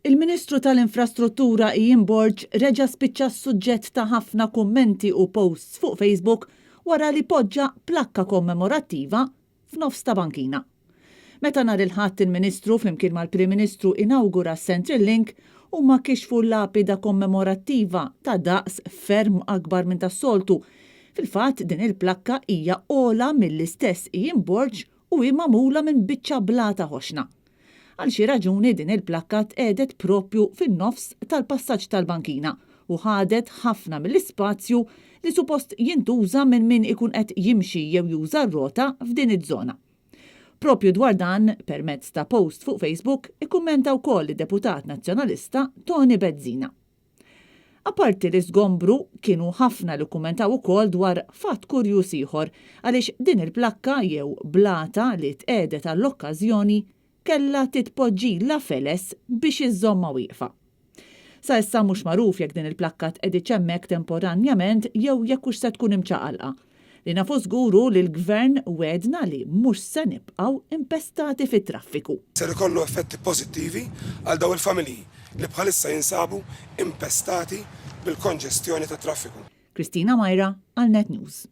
Il-Ministru tal-Infrastruttura Ian Borg reġa' spiċċa s-suġġett ta' ħafna kummenti u posts fuq Facebook wara li poġġa plakka kommemorattiva f'nofs ta' bankina. Meta nhar il-Ħadd il-Ministru flimkien mal-Prim Ministru inawgura Centrelink huma kixfu lapida kommemorattiva ta' daqs ferm akbar minn tas-soltu. Fil-fatt din il-plakka hija ola mill-istess Ian Borg u hi magħmula minn biċċa blata ħoxna. Għal xi raġuni din il-plakka tqiegħdet propju fin-nofs tal-passaġġ tal-bankina u ħadet ħafna mill-ispazju li suppost jintuża minn min ikun qed jimxi jew juża r-rota f'din iż-żona. Propju dwar dan, permezz ta' post fuq Facebook, ikkummenta wkoll id-Deputat Nazzjonalista Tony Bezzina. Aparti li żgombru kienu ħafna li kummentaw ukoll dwar fatt kurjuż ieħor għaliex din il-plakka jew blata li tqiegħdet għall-okkażjoni kella titpoġġila feles biex iżomma wieqfa. Sa issa mhux magħruf jekk din il-plakka tqegħditx hemmhekk temporanjament jew jekk hux se tkun imċaqalqa. Li nafu żguru li l-Gvern wedna li mhux se nibqgħu impestati fit-traffiku. Ser ikollu effetti pożittivi għal daw il-familji li bħalissa jinsabu impestati bil-konġestjoni tat-traffiku. Kristina Majra għal Net News.